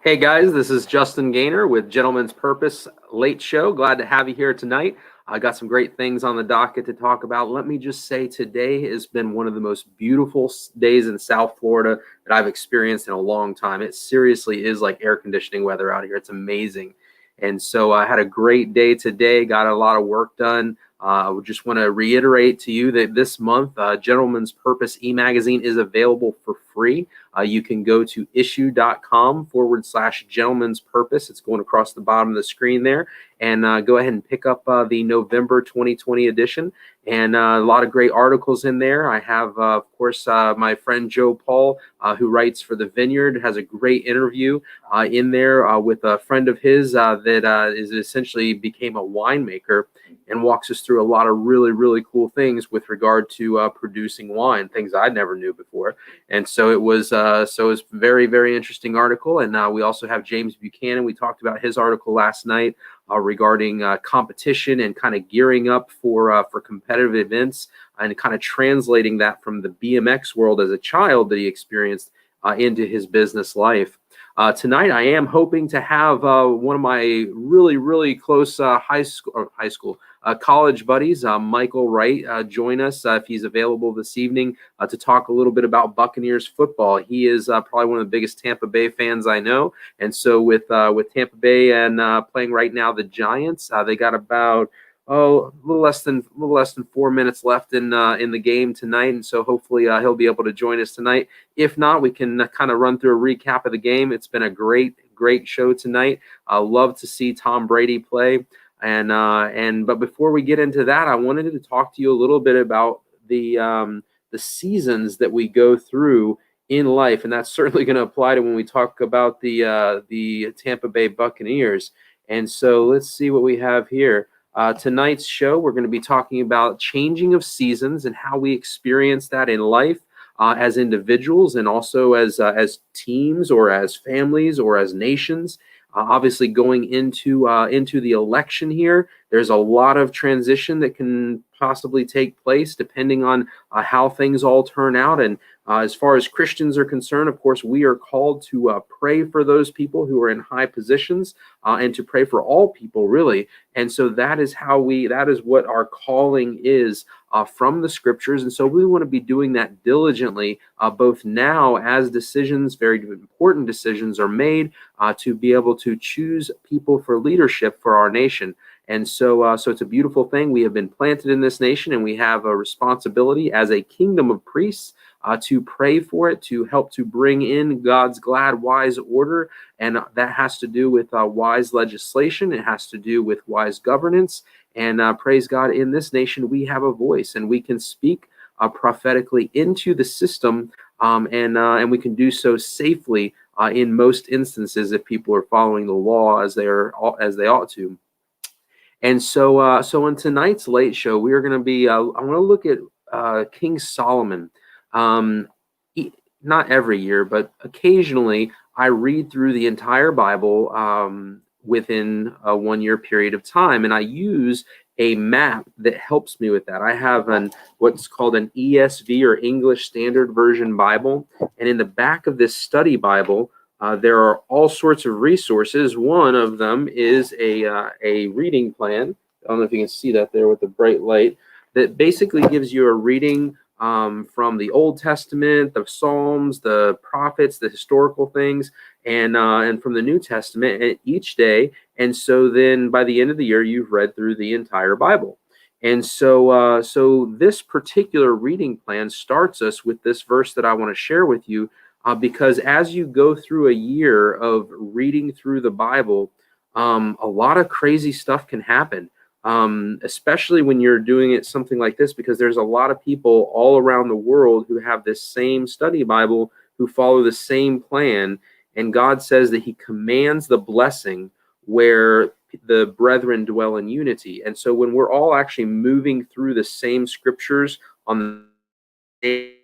Hey guys, this is Justin Gaynor with Gentleman's Purpose Late Show. Glad to have you here tonight. I got some great things on the docket to talk about. Let me just say today has been one of the most beautiful days in South Florida that I've experienced in a long time. It seriously is like air conditioning weather out here. It's amazing. And so I had a great day today, got a lot of work done. I would just want to reiterate to you that this month, Gentleman's Purpose e-magazine is available for free. You can go to issue.com/gentleman's purpose. It's going across the bottom of the screen there. And go ahead and pick up the November 2020 edition. And a lot of great articles in there. I have, of course, my friend Joe Paul, who writes for The Vineyard, has a great interview in there with a friend of his that is essentially became a winemaker and walks us through a lot of really, really cool things with regard to producing wine, things I never knew before. And so it was very, very interesting article. And we also have James Buchanan. We talked about his article last night regarding competition and kind of gearing up for competitive events and kind of translating that from the BMX world as a child that he experienced into his business life. Tonight, I am hoping to have one of my really, really close college buddies, Michael Wright, join us if he's available this evening to talk a little bit about Buccaneers football. He is probably one of the biggest Tampa Bay fans I know, and so with Tampa Bay and playing right now the Giants, they got about a little less than 4 minutes left in the game tonight, and so hopefully he'll be able to join us tonight. If not, we can kind of run through a recap of the game. It's been a great show tonight. I love to see Tom Brady play. But before we get into that, I wanted to talk to you a little bit about the seasons that we go through in life, and that's certainly going to apply to when we talk about the Tampa Bay Buccaneers. And so let's see what we have here. Tonight's show, we're going to be talking about changing of seasons and how we experience that in life as individuals and also as teams or as families or as nations. Obviously, going into the election here, there's a lot of transition that can possibly take place depending on how things all turn out. And as far as Christians are concerned, of course, we are called to pray for those people who are in high positions and to pray for all people, really. And so that is what our calling is from the scriptures. And so we want to be doing that diligently, both now as very important decisions are made to be able to choose people for leadership for our nation. And so it's a beautiful thing. We have been planted in this nation, and we have a responsibility as a kingdom of priests to pray for it, to help to bring in God's glad, wise order. And that has to do with wise legislation. It has to do with wise governance. And praise God, in this nation, we have a voice, and we can speak prophetically into the system, and we can do so safely in most instances if people are following the law as they ought to. And so on tonight's late show, we are going to be. I want to look at King Solomon. Um, Not every year, but occasionally, I read through the entire Bible within a 1 year period of time, and I use a map that helps me with that. I have what's called an ESV or English Standard Version Bible, and in the back of this study Bible, there are all sorts of resources. One of them is a reading plan. I don't know if you can see that there with the bright light. That basically gives you a reading from the Old Testament, the Psalms, the prophets, the historical things, and from the New Testament each day. And so then by the end of the year, you've read through the entire Bible. And so this particular reading plan starts us with this verse that I want to share with you. Because as you go through a year of reading through the Bible, a lot of crazy stuff can happen, especially when you're doing it something like this, because there's a lot of people all around the world who have this same study Bible, who follow the same plan. And God says that he commands the blessing where the brethren dwell in unity. And so when we're all actually moving through the same scriptures on the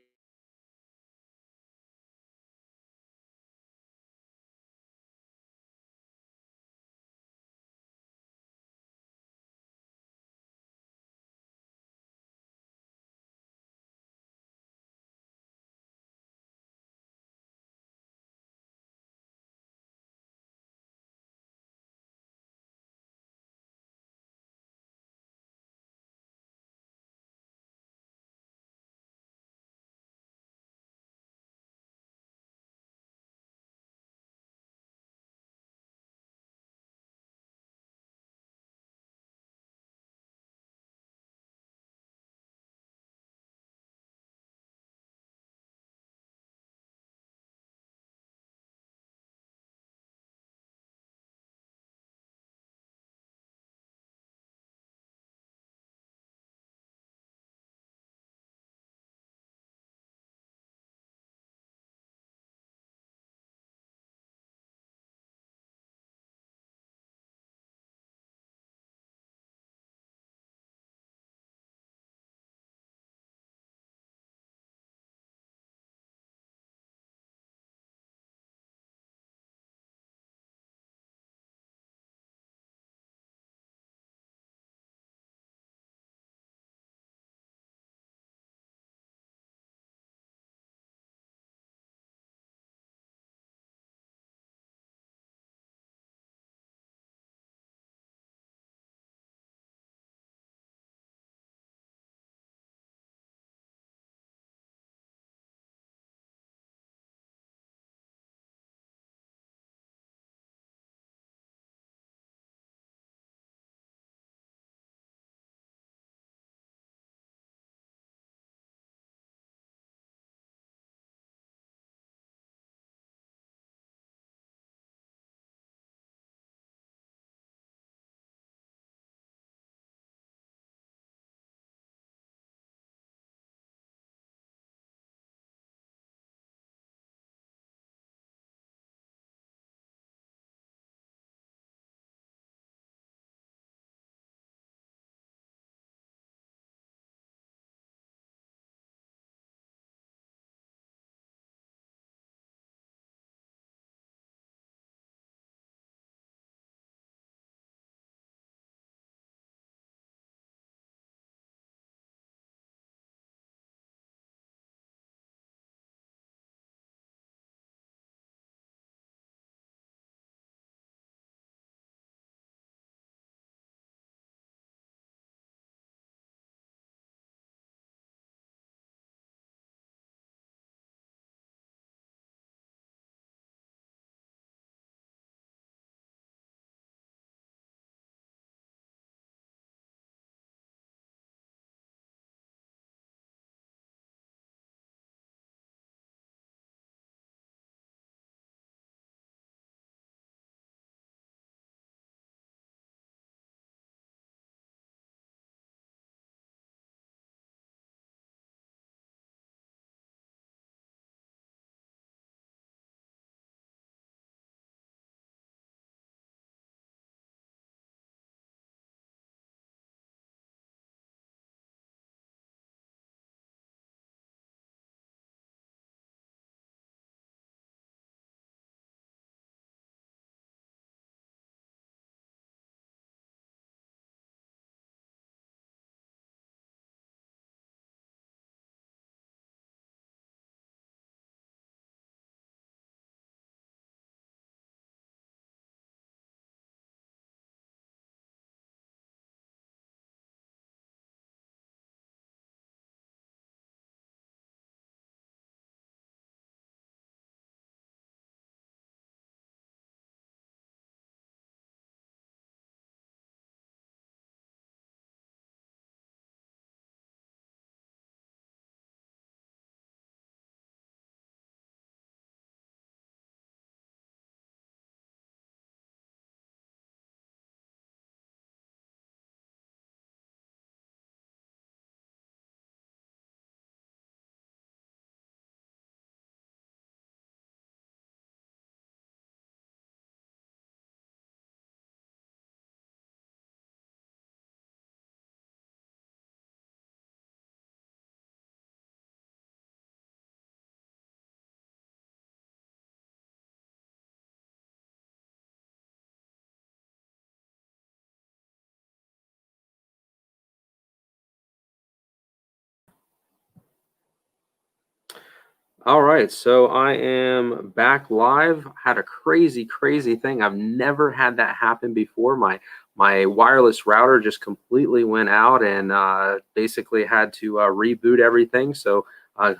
All right, so I am back live. Had a crazy, crazy thing. I've never had that happen before. My wireless router just completely went out and basically had to reboot everything. So I'm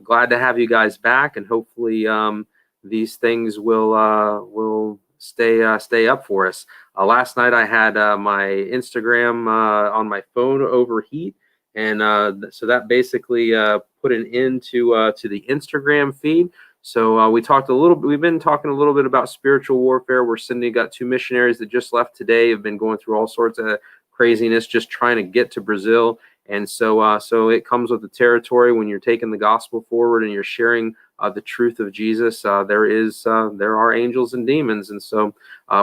glad to have you guys back, and hopefully these things will stay up for us. Last night I had my Instagram on my phone overheat, and so that basically put an end to the Instagram feed. So we talked a little. We've been talking a little bit about spiritual warfare. We're sending got two missionaries that just left today. Have been going through all sorts of craziness, just trying to get to Brazil. And so it comes with the territory when you're taking the gospel forward and you're sharing the truth of Jesus. There are angels and demons, and so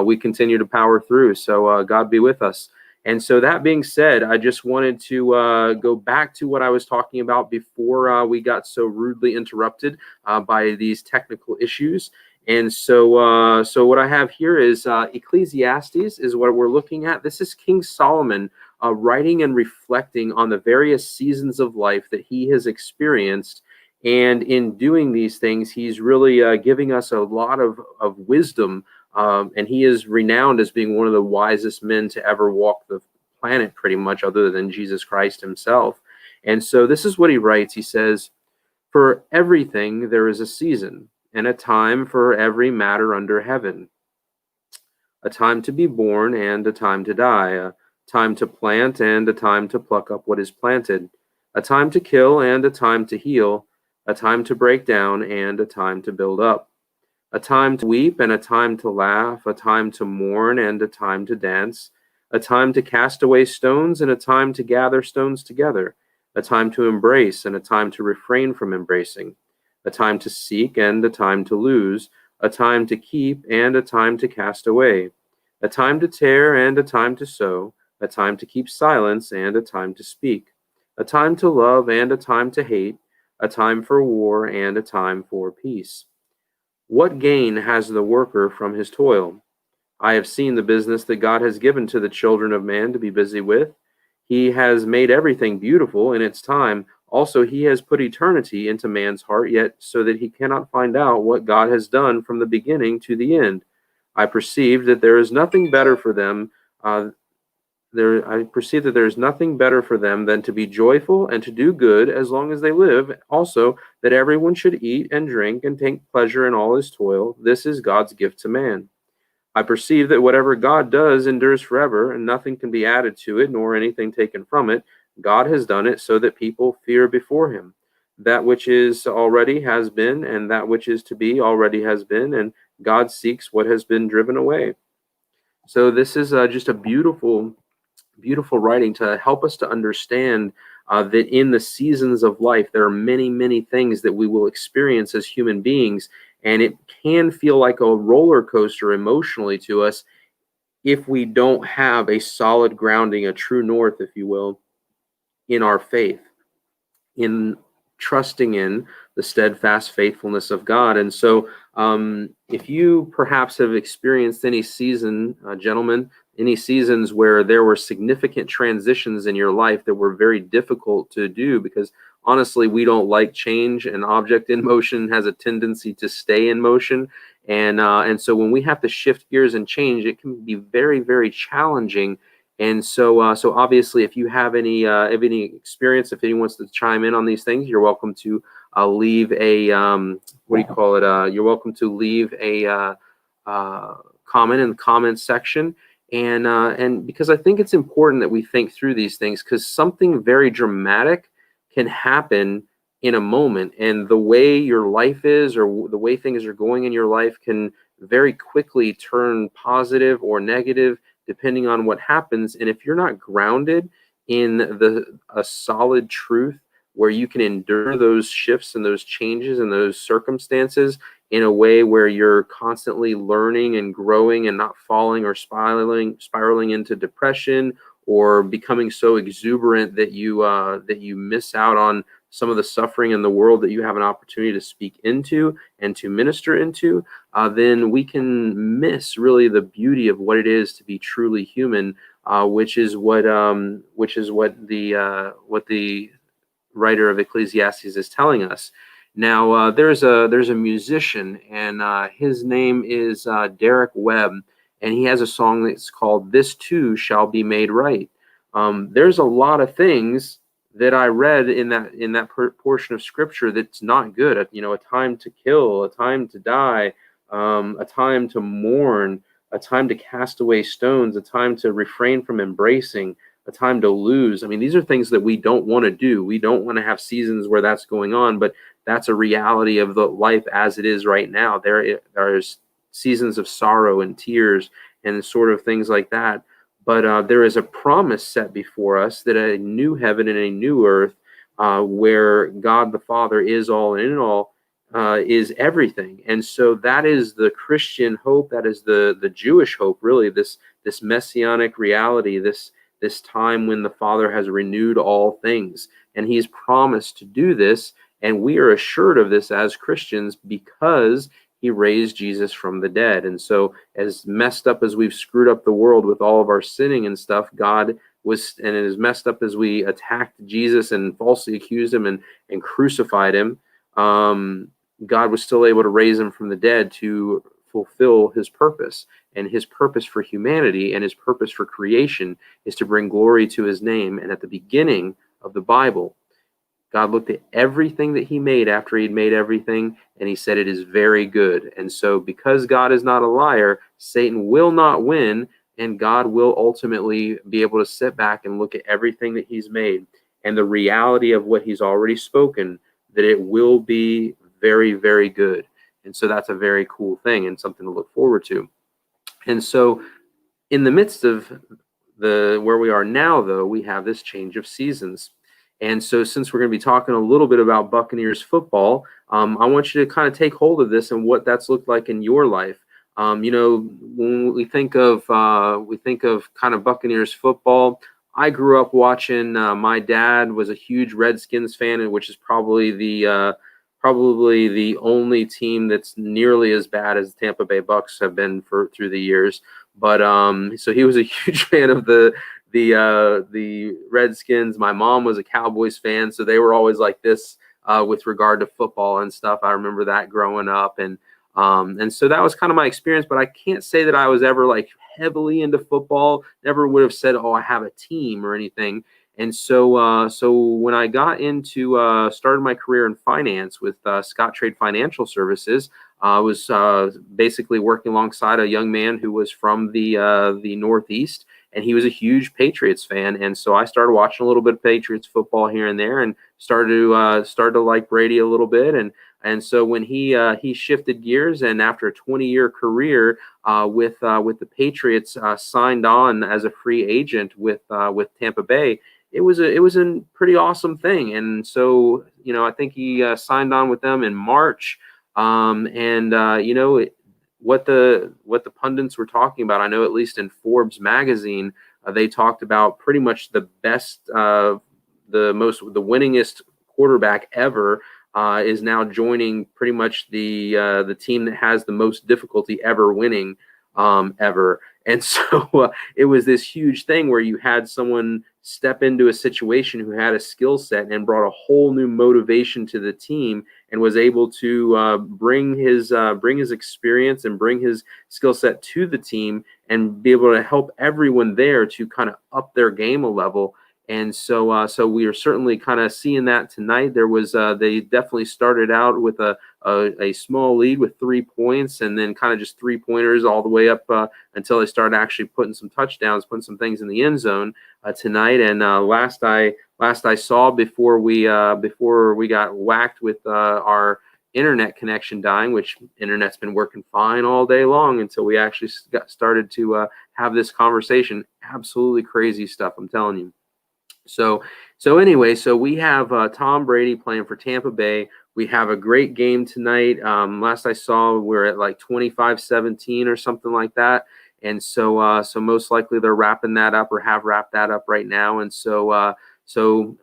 we continue to power through. So God be with us. And so that being said, I just wanted to go back to what I was talking about before we got so rudely interrupted by these technical issues. And so what I have here is Ecclesiastes is what we're looking at. This is King Solomon writing and reflecting on the various seasons of life that he has experienced. And in doing these things, he's really giving us a lot of wisdom, and he is renowned as being one of the wisest men to ever walk the planet, pretty much, other than Jesus Christ himself. And so this is what he writes. He says, "For everything there is a season, and a time for every matter under heaven, a time to be born and a time to die, a time to plant and a time to pluck up what is planted, a time to kill and a time to heal, a time to break down and a time to build up, a time to weep and a time to laugh, a time to mourn and a time to dance, a time to cast away stones and a time to gather stones together, a time to embrace and a time to refrain from embracing, a time to seek and a time to lose, a time to keep and a time to cast away, a time to tear and a time to sow, a time to keep silence and a time to speak, a time to love and a time to hate, a time for war and a time for peace. What gain has the worker from his toil? I have seen the business that God has given to the children of man to be busy with. He has made everything beautiful in its time. Also, he has put eternity into man's heart, yet so that he cannot find out what God has done from the beginning to the end. I perceive that there is nothing better for them. I perceive that there is nothing better for them than to be joyful and to do good as long as they live. Also, that everyone should eat and drink and take pleasure in all his toil. This is God's gift to man. I perceive that whatever God does endures forever, and nothing can be added to it, nor anything taken from it. God has done it so that people fear before him. That which is already has been, and that which is to be already has been, and God seeks what has been driven away." So this is just a beautiful, beautiful writing to help us to understand that in the seasons of life, there are many, many things that we will experience as human beings, and it can feel like a roller coaster emotionally to us if we don't have a solid grounding, a true north, if you will, in our faith, in trusting in the steadfast faithfulness of God. And so, if you perhaps have experienced any season, gentlemen, any seasons where there were significant transitions in your life that were very difficult to do, because honestly, we don't like change. An object in motion has a tendency to stay in motion. And so when we have to shift gears and change, it can be very, very challenging. And so obviously, if you have any experience, if anyone wants to chime in on these things, you're welcome to leave a what do you call it? You're welcome to leave a comment in the comments section. And because I think it's important that we think through these things, because something very dramatic can happen in a moment, and the way your life is, or the way things are going in your life, can very quickly turn positive or negative depending on what happens. And if you're not grounded in a solid truth where you can endure those shifts and those changes and those circumstances in a way where you're constantly learning and growing and not falling or spiraling into depression, or becoming so exuberant that you miss out on some of the suffering in the world that you have an opportunity to speak into and to minister into, then we can miss really the beauty of what it is to be truly human, which is what the writer of Ecclesiastes is telling us. Now, there's a musician, and his name is Derek Webb, and he has a song that's called "This Too Shall Be Made Right." There's a lot of things that I read in that portion of scripture that's not good. You know, a time to kill, a time to die, a time to mourn, a time to cast away stones, a time to refrain from embracing, a time to lose. I mean, these are things that we don't want to do. We don't want to have seasons where that's going on, but that's a reality of the life as it is right now. There's seasons of sorrow and tears and sort of things like that. But there is a promise set before us that a new heaven and a new earth, where God the Father is all and in all, is everything. And so that is the Christian hope. That is the Jewish hope, really. This messianic reality. This time when the Father has renewed all things, and He's promised to do this. And we are assured of this as Christians because He raised Jesus from the dead. And so, as messed up as we've screwed up the world with all of our sinning and stuff, God was, and as messed up as we attacked Jesus and falsely accused Him and crucified Him, God was still able to raise Him from the dead to fulfill His purpose. And His purpose for humanity and His purpose for creation is to bring glory to His name. And at the beginning of the Bible, God looked at everything that He made after He'd made everything, and He said it is very good. And so because God is not a liar, Satan will not win, and God will ultimately be able to sit back and look at everything that He's made and the reality of what He's already spoken, that it will be very, very good. And so that's a very cool thing and something to look forward to. And so in the midst of where we are now, though, we have this change of seasons. And so since we're going to be talking a little bit about Buccaneers football, I want you to kind of take hold of this and what that's looked like in your life. You know, when we think of kind of Buccaneers football, I grew up watching. My dad was a huge Redskins fan, which is probably the only team that's nearly as bad as the Tampa Bay Bucks have been through the years. But so he was a huge fan of the Redskins. My mom was a Cowboys fan, so they were always like this with regard to football and stuff. I remember that growing up, and so that was kind of my experience. But I can't say that I was ever like heavily into football. Never would have said, "Oh, I have a team" or anything. And so when I got into started my career in finance with Scott Trade Financial Services, I was basically working alongside a young man who was from the Northeast, and he was a huge Patriots fan. And so I started watching a little bit of Patriots football here and there, and started to like Brady a little bit. And so when he shifted gears, and after a 20-year career with the Patriots, signed on as a free agent with Tampa Bay. It was a pretty awesome thing. And so, you know, I think he signed on with them in March. You know, what the pundits were talking about, I know at least in Forbes magazine, they talked about pretty much the best, the winningest quarterback ever is now joining pretty much the team that has the most difficulty ever winning ever. And so it was this huge thing where you had someone step into a situation who had a skill set and brought a whole new motivation to the team, and was able to bring his experience and bring his skill set to the team, and be able to help everyone there to kind of up their game a level. And so we are certainly kind of seeing that tonight. There was they definitely started out with a small lead with 3 points, and then kind of just 3-pointers all the way up until they started actually putting some touchdowns, putting some things in the end zone tonight. And last I saw before we got whacked with our internet connection dying, which internet's been working fine all day long until we actually got started to have this conversation. Absolutely crazy stuff, I'm telling you. So anyway, so we have Tom Brady playing for Tampa Bay. We have a great game tonight. Last I saw, we're at like 25-17 or something like that. And so most likely they're wrapping that up, or have wrapped that up right now. And so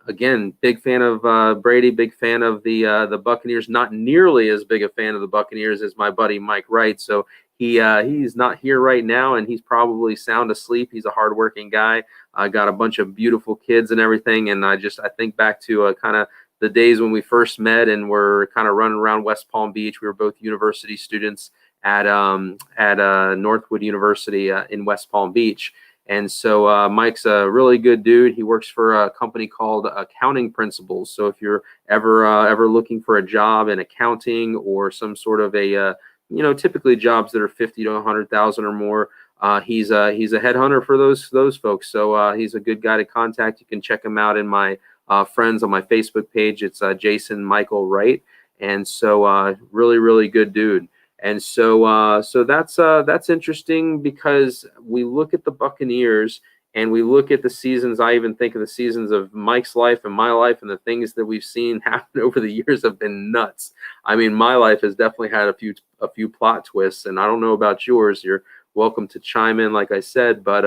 again, big fan of Brady, big fan of the Buccaneers. Not nearly as big a fan of the Buccaneers as my buddy Mike Wright. So he's not here right now, and he's probably sound asleep. He's a hardworking guy. I got a bunch of beautiful kids and everything, and I think back to kind of the days when we first met and were kind of running around West Palm Beach. We were both university students at Northwood University in West Palm Beach. And so Mike's a really good dude. He works for a company called Accounting Principles. So if you're ever looking for a job in accounting or some sort of a typically jobs that are 50 to 100,000 or more, he's a headhunter for those folks. So he's a good guy to contact. You can check him out in my friends on my Facebook page. It's Jason Michael Wright, and so really good dude. And so that's interesting because we look at the Buccaneers and we look at the seasons. I even think of the seasons of Mike's life and my life, and the things that we've seen happen over the years have been nuts. I mean, my life has definitely had a few plot twists, and I don't know about yours. You're welcome to chime in, like I said, but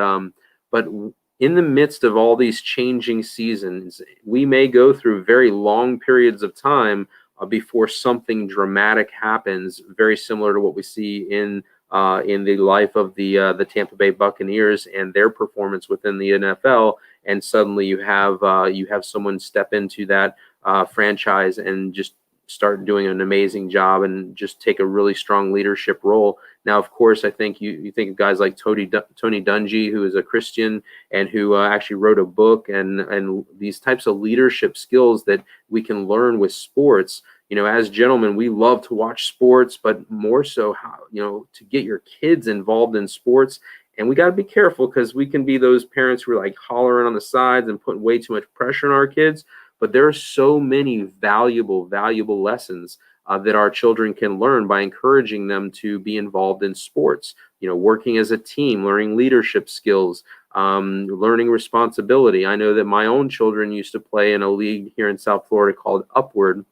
in the midst of all these changing seasons, we may go through very long periods of time before something dramatic happens, very similar to what we see in the life of the Tampa Bay Buccaneers and their performance within the NFL. And suddenly you have someone step into that franchise and just start doing an amazing job and just take a really strong leadership role. Now, of course, I think you think of guys like Tony Dungy, who is a Christian and who actually wrote a book, and these types of leadership skills that we can learn with sports. As gentlemen, we love to watch sports, but more so how, to get your kids involved in sports. And we got to be careful because we can be those parents who are like hollering on the sides and putting way too much pressure on our kids. But there are so many valuable lessons that our children can learn by encouraging them to be involved in sports, working as a team, learning leadership skills, learning responsibility. I know that my own children used to play in a league here in South Florida called Upward,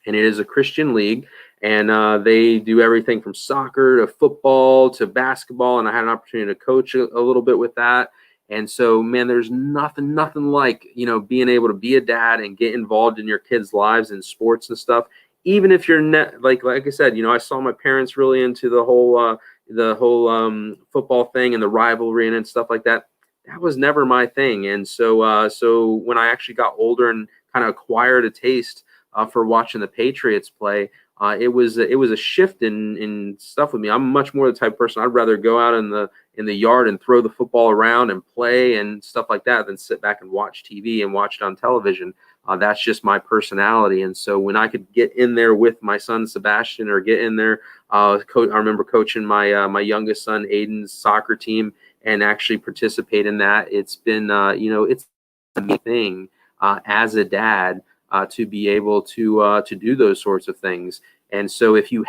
and it is a Christian league. And they do everything from soccer to football to basketball. And I had an opportunity to coach a little bit with that. And so, man, there's nothing like, being able to be a dad and get involved in your kids' lives in sports and stuff. Even if you're like I said, I saw my parents really into the whole football thing and the rivalry and stuff like that. That was never my thing. And so when I actually got older and kind of acquired a taste for watching the Patriots play, it was a shift in stuff with me. I'm much more the type of person, I'd rather go out in the yard and throw the football around and play and stuff like that than sit back and watch TV and watch it on television. That's just my personality. And so when I could get in there with my son Sebastian, or get in there, I remember coaching my youngest son Aiden's soccer team and actually participate in that. It's been it's a thing as a dad. To be able to do those sorts of things. And so if you've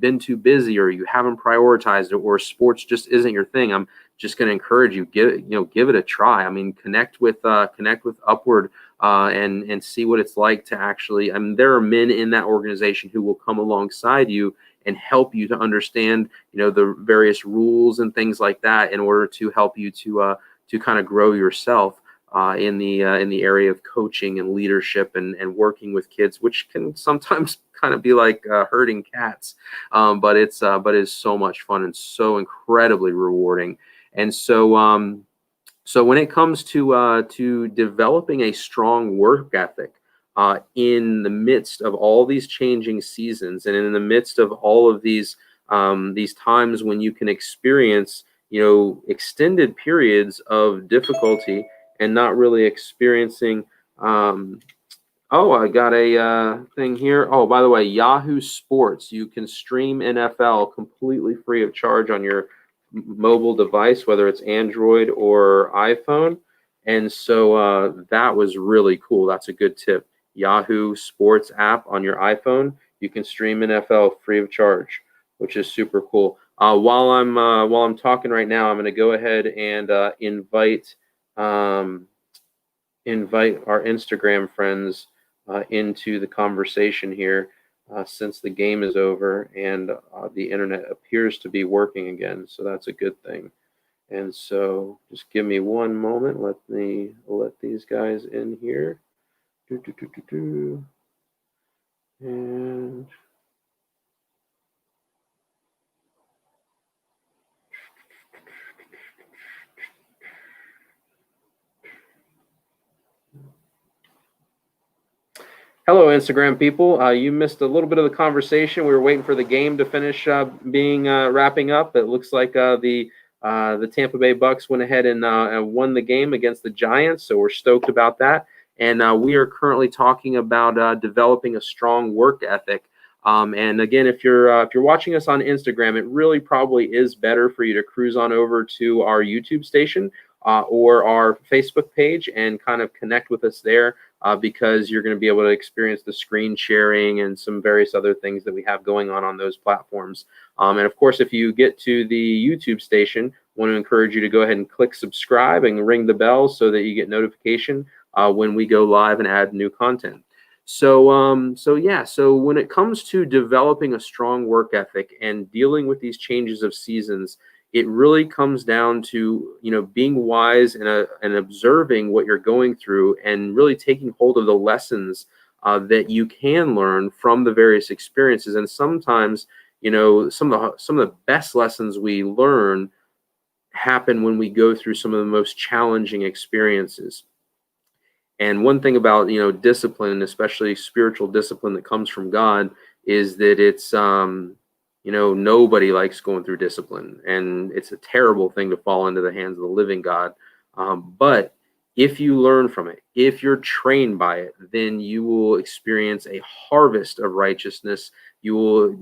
been too busy, or you haven't prioritized it, or sports just isn't your thing, I'm just going to encourage you, give it a try. I mean, connect with Upward and see what it's like to actually. I mean, there are men in that organization who will come alongside you and help you to understand, the various rules and things like that, in order to help you to kind of grow yourself. In the area of coaching and leadership and working with kids, which can sometimes kind of be like herding cats, but it's so much fun and so incredibly rewarding. And so so when it comes to developing a strong work ethic in the midst of all these changing seasons, and in the midst of all of these times when you can experience extended periods of difficulty and not really experiencing. Oh, I got a thing here. Oh, by the way, Yahoo Sports. You can stream NFL completely free of charge on your mobile device, whether it's Android or iPhone. And so that was really cool. That's a good tip. Yahoo Sports app on your iPhone. You can stream NFL free of charge, which is super cool. While I'm talking right now, I'm going to go ahead and invite our Instagram friends into the conversation here, since the game is over and the internet appears to be working again. So that's a good thing. And so just give me one moment. Let me let these guys in here. And Hello, Instagram people. You missed a little bit of the conversation. We were waiting for the game to finish being wrapping up. It looks like the Tampa Bay Bucks went ahead and won the game against the Giants, so we're stoked about that. And we are currently talking about developing a strong work ethic. And again, if you're watching us on Instagram, it really probably is better for you to cruise on over to our YouTube station or our Facebook page and kind of connect with us there. Because you're going to be able to experience the screen sharing and some various other things that we have going on those platforms. And of course, if you get to the YouTube station, I want to encourage you to go ahead and click subscribe and ring the bell so that you get notification when we go live and add new content. So when it comes to developing a strong work ethic and dealing with these changes of seasons, it really comes down to, being wise and observing what you're going through and really taking hold of the lessons that you can learn from the various experiences. And sometimes, some of the best lessons we learn happen when we go through some of the most challenging experiences. And one thing about, discipline, especially spiritual discipline that comes from God, is that it's nobody likes going through discipline, and it's a terrible thing to fall into the hands of the living God. But if you learn from it, if you're trained by it, then you will experience a harvest of righteousness. You will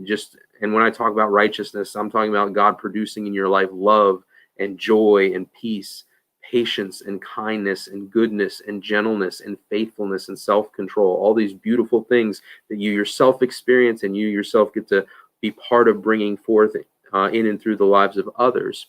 and when I talk about righteousness, I'm talking about God producing in your life love and joy and peace, patience and kindness and goodness and gentleness and faithfulness and self-control, all these beautiful things that you yourself experience and you yourself get to be part of bringing forth in and through the lives of others.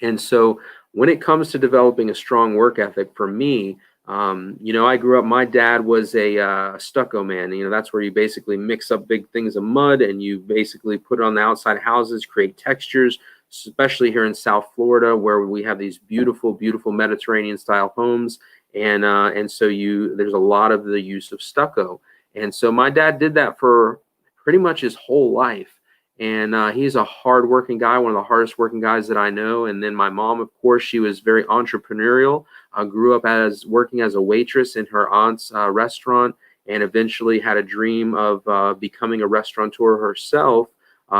And so when it comes to developing a strong work ethic, for me, I grew up, my dad was a stucco man. That's where you basically mix up big things of mud and you basically put it on the outside houses, create textures, especially here in South Florida, where we have these beautiful, beautiful Mediterranean style homes. And so there's a lot of the use of stucco. And so my dad did that for pretty much his whole life. And he's a hardworking guy, one of the hardest working guys that I know. And then my mom, of course, she was very entrepreneurial. Grew up working as a waitress in her aunt's restaurant, and eventually had a dream of becoming a restaurateur herself.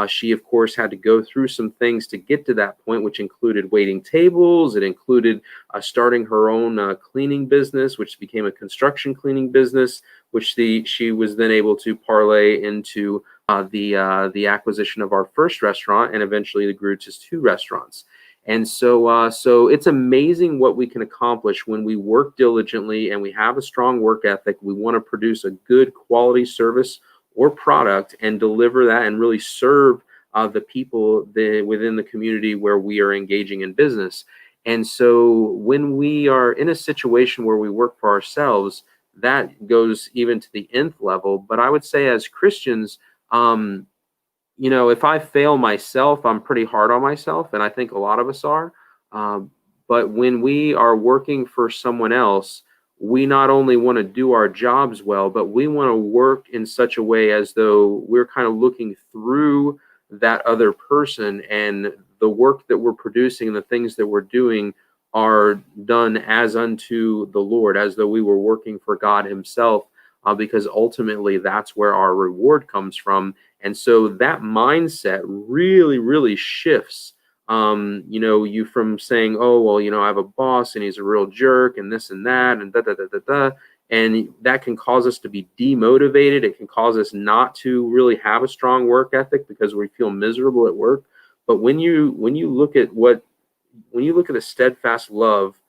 She, of course, had to go through some things to get to that point, which included waiting tables. It included starting her own cleaning business, which became a construction cleaning business, which she was then able to parlay into the acquisition of our first restaurant, and eventually grew to 2 restaurants. And so it's amazing what we can accomplish when we work diligently and we have a strong work ethic. We want to produce a good quality service or product and deliver that and really serve the people within the community where we are engaging in business. And so when we are in a situation where we work for ourselves, that goes even to the nth level. But I would say as Christians, if I fail myself, I'm pretty hard on myself, and I think a lot of us are. But when we are working for someone else, we not only want to do our jobs well, but we want to work in such a way as though we're kind of looking through that other person, and the work that we're producing and the things that we're doing are done as unto the Lord, as though we were working for God himself, because ultimately that's where our reward comes from. And so that mindset really, really shifts you from saying, oh, well, I have a boss and he's a real jerk and this and that and da. And that can cause us to be demotivated. It can cause us not to really have a strong work ethic because we feel miserable at work. But when you look at the steadfast love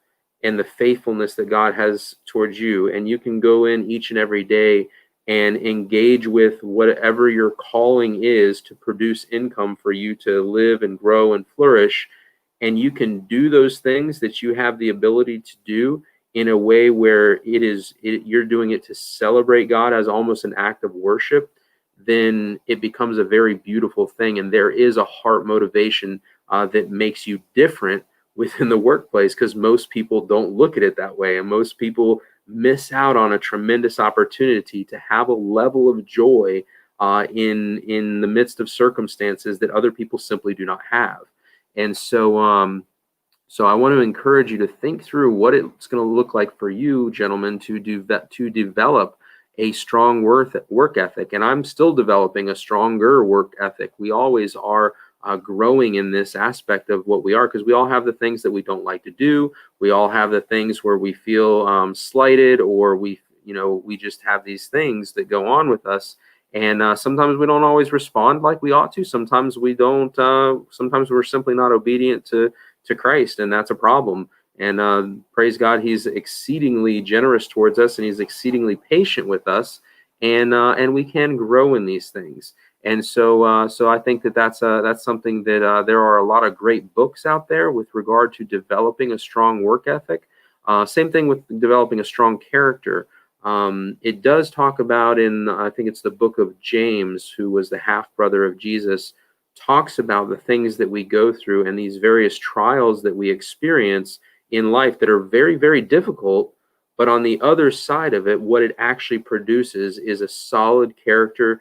and the faithfulness that God has towards you, and you can go in each and every day and engage with whatever your calling is to produce income for you to live and grow and flourish, and you can do those things that you have the ability to do in a way where you're doing it to celebrate God as almost an act of worship, then it becomes a very beautiful thing. And there is a heart motivation that makes you different within the workplace, because most people don't look at it that way, and most people miss out on a tremendous opportunity to have a level of joy in the midst of circumstances that other people simply do not have. And so I want to encourage you to think through what it's going to look like for you, gentlemen, to develop a strong work ethic. And I'm still developing a stronger work ethic. We always are growing in this aspect of what we are, because we all have the things that we don't like to do. We all have the things where we feel slighted, or we just have these things that go on with us. And sometimes we don't always respond like we ought to. Sometimes we don't. Sometimes we're simply not obedient to Christ, and that's a problem. And praise God, He's exceedingly generous towards us, and He's exceedingly patient with us, and we can grow in these things. And so I think that that's something that there are a lot of great books out there with regard to developing a strong work ethic. Same thing with developing a strong character. It does talk about, in I think it's the book of James, who was the half brother of Jesus, talks about the things that we go through and these various trials that we experience in life that are very, very difficult. But on the other side of it, what it actually produces is a solid character,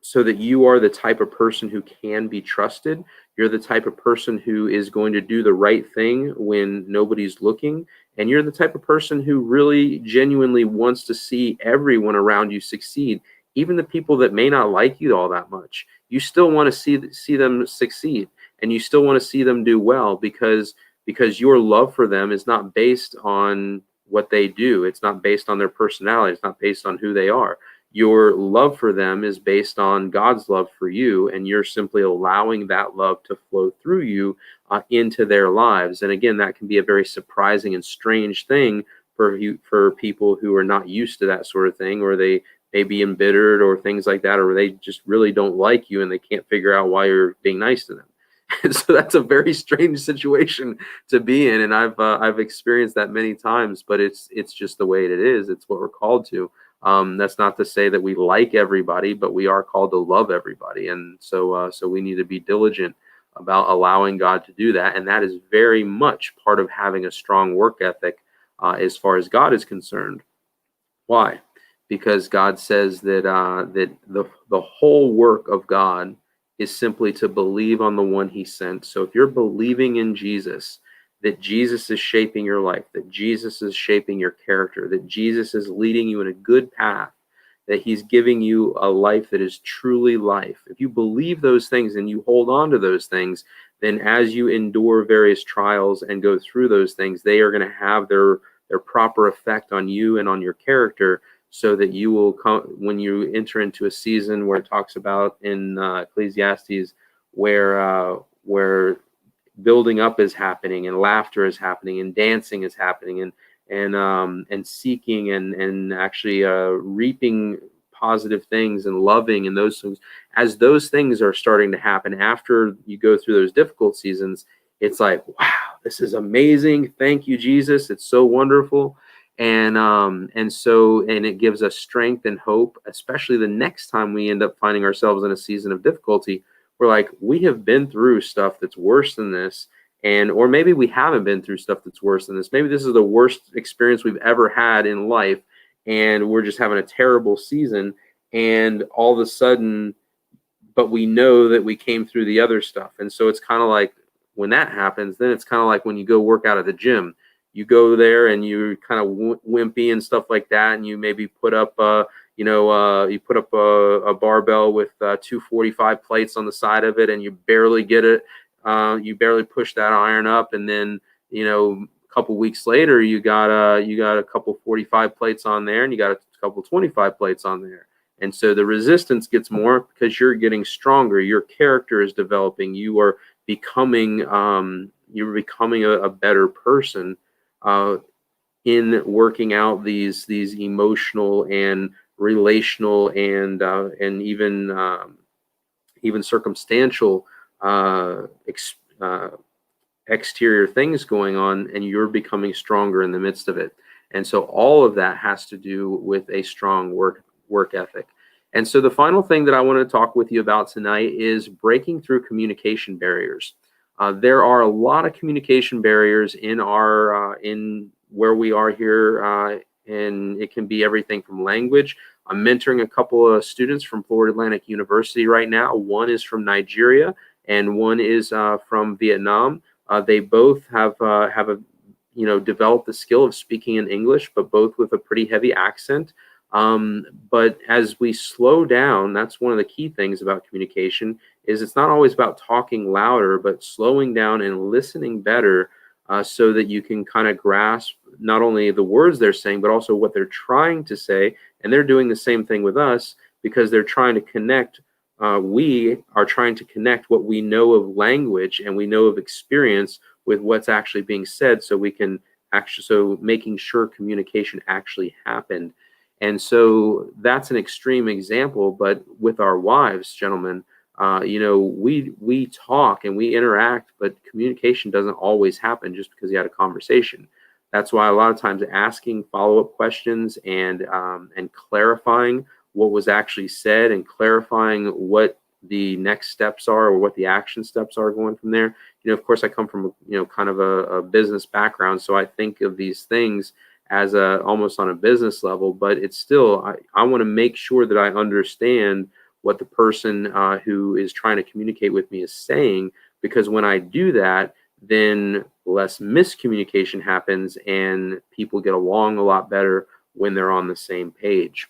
so that you are the type of person who can be trusted. You're the type of person who is going to do the right thing when nobody's looking. And you're the type of person who really genuinely wants to see everyone around you succeed. Even the people that may not like you all that much, you still want to see them succeed, and you still want to see them do well, because your love for them is not based on what they do. It's not based on their personality. It's not based on who they are. Your love for them is based on God's love for you, and you're simply allowing that love to flow through you into their lives. And again, that can be a very surprising and strange thing for people who are not used to that sort of thing, or they may be embittered or things like that, or they just really don't like you and they can't figure out why you're being nice to them. And so that's a very strange situation to be in, and I've experienced that many times. But it's just the way it is. It's what we're called to. That's not to say that we like everybody, but we are called to love everybody. And so we need to be diligent about allowing God to do that. And that is very much part of having a strong work ethic as far as God is concerned. Why? Because God says that the whole work of God is simply to believe on the one He sent. So if you're believing in Jesus, that Jesus is shaping your life, that Jesus is shaping your character, that Jesus is leading you in a good path, that He's giving you a life that is truly life. If you believe those things and you hold on to those things, then as you endure various trials and go through those things, they are going to have their proper effect on you and on your character, so that you will come, when you enter into a season where it talks about in Ecclesiastes, where building up is happening, and laughter is happening, and dancing is happening, and seeking and actually reaping positive things and loving, and those things. As those things are starting to happen after you go through those difficult seasons, it's like, wow, this is amazing. Thank you, Jesus. It's so wonderful. And it gives us strength and hope, especially the next time we end up finding ourselves in a season of difficulty. We're like, we have been through stuff that's worse than this, or maybe we haven't been through stuff that's worse than this. Maybe this is the worst experience we've ever had in life, and we're just having a terrible season, and all of a sudden, but we know that we came through the other stuff. And so it's kind of like, when that happens, then it's kind of like when you go work out at the gym. You go there and you're kind of wimpy and stuff like that, and you maybe put up you put up a barbell with 245 plates on the side of it, and you barely get it. You barely push that iron up, and then a couple weeks later you got a couple 45 plates on there, and you got a couple 25 plates on there. And so the resistance gets more because you're getting stronger. Your character is developing. You are becoming a better person in working out these emotional and relational and even circumstantial exterior things going on, and you're becoming stronger in the midst of it. And so all of that has to do with a strong work ethic. And so the final thing that I want to talk with you about tonight is breaking through communication barriers. There are a lot of communication barriers in where we are here, and it can be everything from language. I'm mentoring a couple of students from Florida Atlantic University right now. One is from Nigeria, and one is from Vietnam. They both have developed the skill of speaking in English, but both with a pretty heavy accent. But as we slow down, that's one of the key things about communication, is it's not always about talking louder, but slowing down and listening better, so that you can kind of grasp not only the words they're saying, but also what they're trying to say. And they're doing the same thing with us, because they're trying to connect. We are trying to connect what we know of language and we know of experience with what's actually being said, so we can actually, so making sure communication actually happened. And so that's an extreme example, but with our wives, gentlemen, we talk and we interact, but communication doesn't always happen just because you had a conversation. That's why a lot of times asking follow-up questions and clarifying what was actually said and clarifying what the next steps are or what the action steps are going from there. Of course, I come from kind of a business background, so I think of these things as almost on a business level, but it's still, I want to make sure that I understand what the person who is trying to communicate with me is saying, because when I do that, then less miscommunication happens and people get along a lot better when they're on the same page.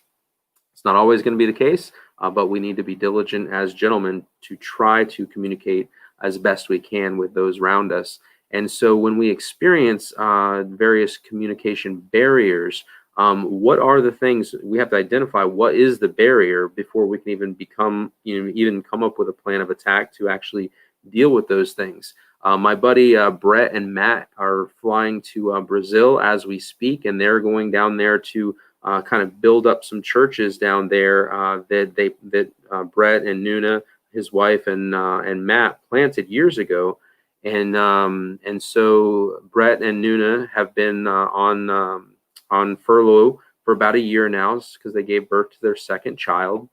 It's not always going to be the case, but we need to be diligent as gentlemen to try to communicate as best we can with those around us. And so when we experience various communication barriers, what are the things we have to identify? What is the barrier before we can even even come up with a plan of attack to actually deal with those things? My buddy Brett and Matt are flying to Brazil as we speak, and they're going down there to kind of build up some churches down there that Brett and Nuna, his wife, and Matt planted years ago. And so Brett and Nuna have been on furlough for about a year now, because they gave birth to their second child.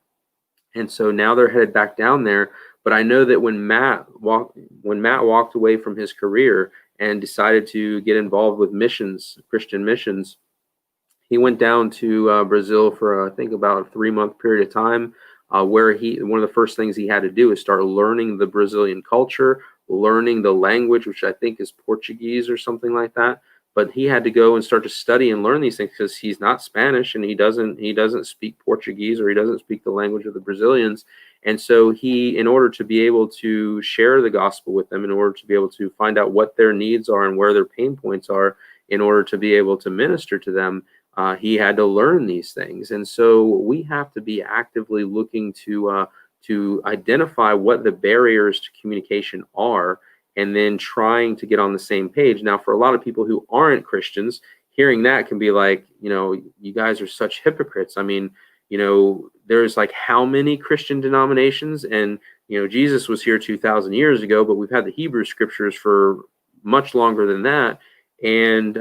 And so now they're headed back down there. But I know that when Matt walked away from his career and decided to get involved with missions, Christian missions, he went down to Brazil for I think about a 3-month period of time, where one of the first things he had to do is start learning the Brazilian culture, learning the language, which I think is Portuguese or something like that. But he had to go and start to study and learn these things, because he's not Spanish and he doesn't speak Portuguese, or he doesn't speak the language of the Brazilians. And so in order to be able to share the gospel with them, in order to be able to find out what their needs are and where their pain points are, in order to be able to minister to them, he had to learn these things. And so we have to be actively looking to identify what the barriers to communication are, and then trying to get on the same page. Now, for a lot of people who aren't Christians, hearing that can be like, you guys are such hypocrites. I mean, there's like how many Christian denominations? And, Jesus was here 2,000 years ago, but we've had the Hebrew scriptures for much longer than that. And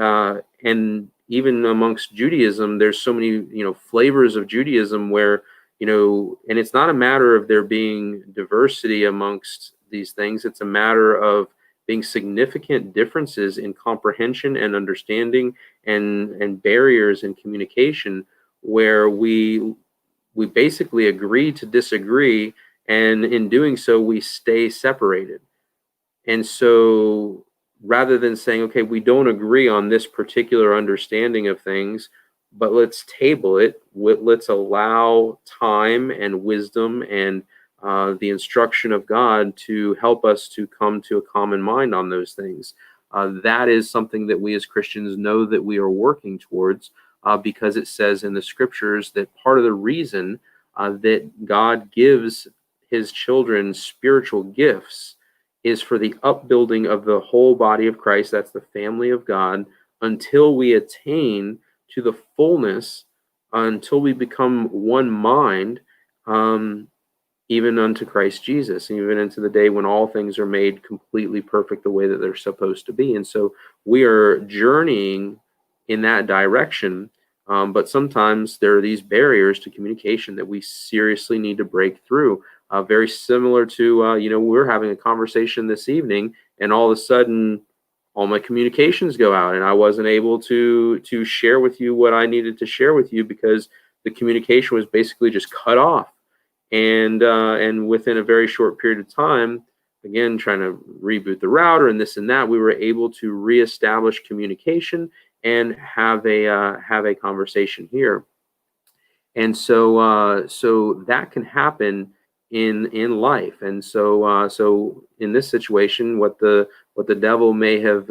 even amongst Judaism, there's so many, flavors of Judaism where, and it's not a matter of there being diversity amongst these things. It's a matter of being significant differences in comprehension and understanding and barriers in communication, where we basically agree to disagree, and in doing so, we stay separated. And so rather than saying, okay, we don't agree on this particular understanding of things, but let's table it, let's allow time and wisdom and the instruction of God to help us to come to a common mind on those things. That is something that we as Christians know that we are working towards, because it says in the scriptures that part of the reason that God gives his children spiritual gifts is for the upbuilding of the whole body of Christ, that's the family of God, until we attain to the fullness, until we become one mind, even unto Christ Jesus, even into the day when all things are made completely perfect the way that they're supposed to be. And so we are journeying in that direction, but sometimes there are these barriers to communication that we seriously need to break through. Very similar to, we're having a conversation this evening, and all of a sudden, all my communications go out, and I wasn't able to share with you what I needed to share with you, because the communication was basically just cut off. And within a very short period of time, again, trying to reboot the router and this and that, we were able to reestablish communication and have a conversation here. And so that can happen in life. And so in this situation, what the devil may have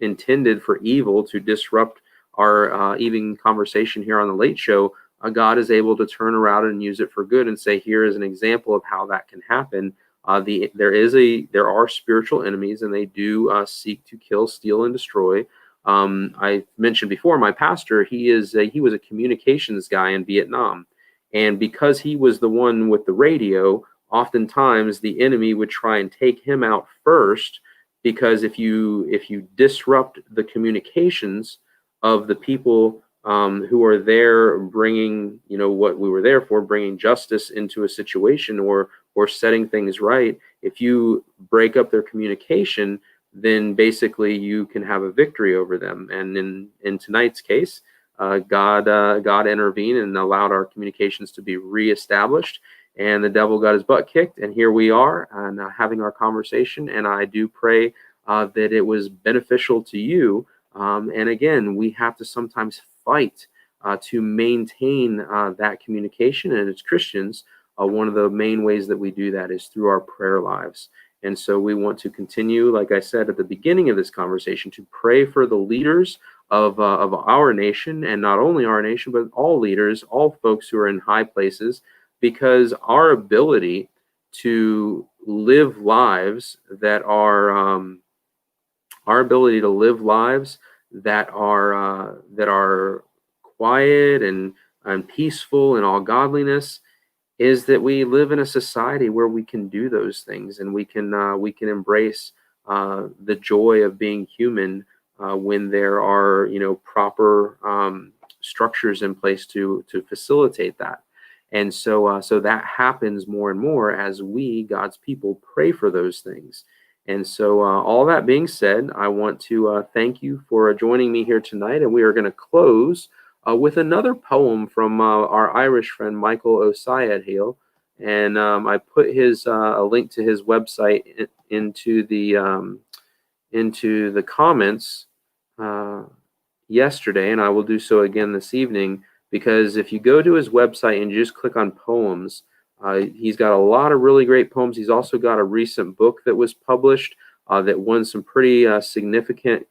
intended for evil to disrupt our evening conversation here on the Late Show, God is able to turn around and use it for good and say, here is an example of how that can happen. There are spiritual enemies, and they do seek to kill, steal, and destroy. I mentioned before, my pastor, he was a communications guy in Vietnam, and because he was the one with the radio, oftentimes the enemy would try and take him out first, because if you disrupt the communications of the people who are there bringing, what we were there for, bringing justice into a situation, or setting things right, if you break up their communication, then basically you can have a victory over them. And in tonight's case, God intervened and allowed our communications to be reestablished, and the devil got his butt kicked. And here we are, and having our conversation. And I do pray that it was beneficial to you. And again, we have to sometimes fight to maintain that communication. And as Christians, one of the main ways that we do that is through our prayer lives. And so we want to continue, like I said at the beginning of this conversation, to pray for the leaders of our nation, and not only our nation, but all leaders, all folks who are in high places, because our ability to live lives that are quiet and peaceful and all godliness, is that we live in a society where we can do those things, and we can embrace the joy of being human when there are proper structures in place to facilitate that. And so that happens more and more as we, God's people, pray for those things. And so all that being said, I want to thank you for joining me here tonight, and we are going to close with another poem from our Irish friend Michael O'Syed-Hale. And I put a link to his website into the comments yesterday, and I will do so again this evening, because if you go to his website and you just click on poems, he's got a lot of really great poems. He's also got a recent book that was published that won some pretty significant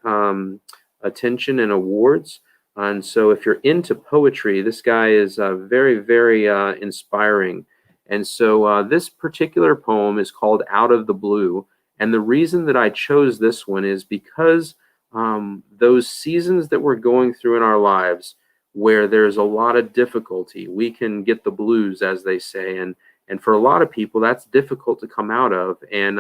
attention and awards. And so if you're into poetry, this guy is very, very inspiring. And so this particular poem is called Out of the Blue. And the reason that I chose this one is because those seasons that we're going through in our lives, where there's a lot of difficulty, we can get the blues, as they say. And for a lot of people, that's difficult to come out of. And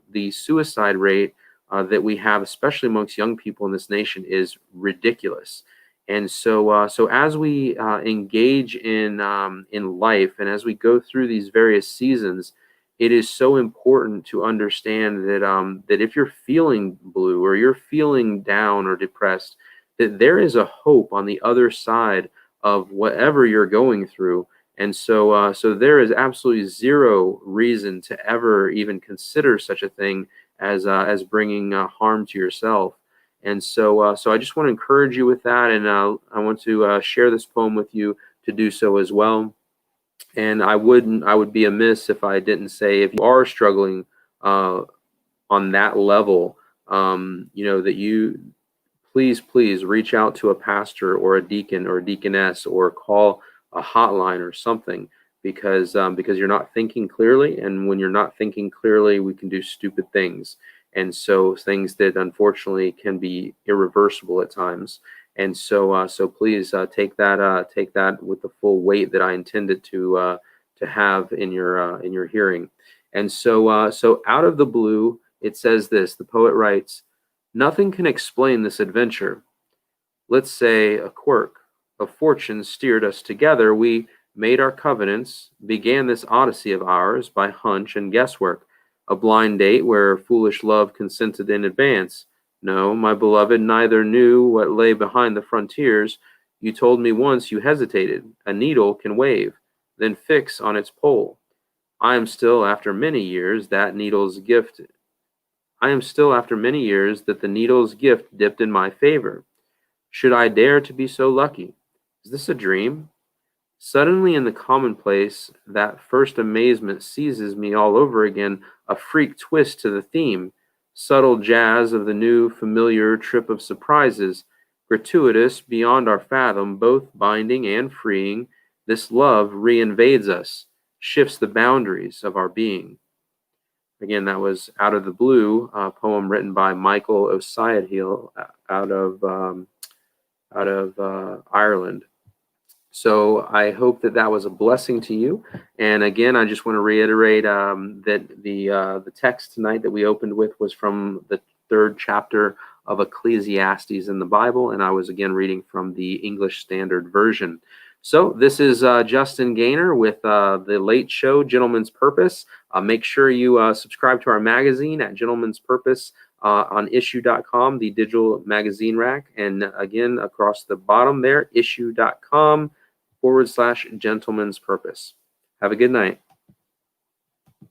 the suicide rate that we have, especially amongst young people in this nation, is ridiculous. And so as we engage in life, and as we go through these various seasons, it is so important to understand that if you're feeling blue, or you're feeling down or depressed, that there is a hope on the other side of whatever you're going through. And so there is absolutely zero reason to ever even consider such a thing as bringing harm to yourself. And so I just want to encourage you with that, and I want to share this poem with you to do so as well. And I would be amiss if I didn't say, if you are struggling on that level, that you please reach out to a pastor or a deacon or a deaconess, or call a hotline or something, because you're not thinking clearly. And when you're not thinking clearly, we can do stupid things, and so things that unfortunately can be irreversible at times. And so please take that with the full weight that I intended to have in your hearing. And so Out of the Blue, it says this. The poet writes, "Nothing can explain this adventure. Let's say a quirk of fortune steered us together. We made our covenants, began this odyssey of ours by hunch and guesswork, a blind date where foolish love consented in advance. No, my beloved, neither knew what lay behind the frontiers. You told me once you hesitated. A needle can wave, then fix on its pole. I am still after many years that needle's gift. I am still after many years that the needle's gift dipped in my favor. Should I dare to be so lucky? Is this a dream? Suddenly, in the commonplace, that first amazement seizes me all over again, a freak twist to the theme, subtle jazz of the new, familiar trip of surprises, gratuitous beyond our fathom, both binding and freeing. This love reinvades us, shifts the boundaries of our being. Again, that was Out of the Blue, a poem written by Michael O'Siadhill out of Ireland. So I hope that that was a blessing to you. And again, I just want to reiterate that the text tonight that we opened with was from the third chapter of Ecclesiastes in the Bible, and I was again reading from the English Standard Version. So this is Justin Gaynor with the Late Show, Gentleman's Purpose. Make sure you subscribe to our magazine at Gentleman's Purpose on issue.com, the digital magazine rack. And again, across the bottom there, issue.com /gentleman's purpose. Have a good night.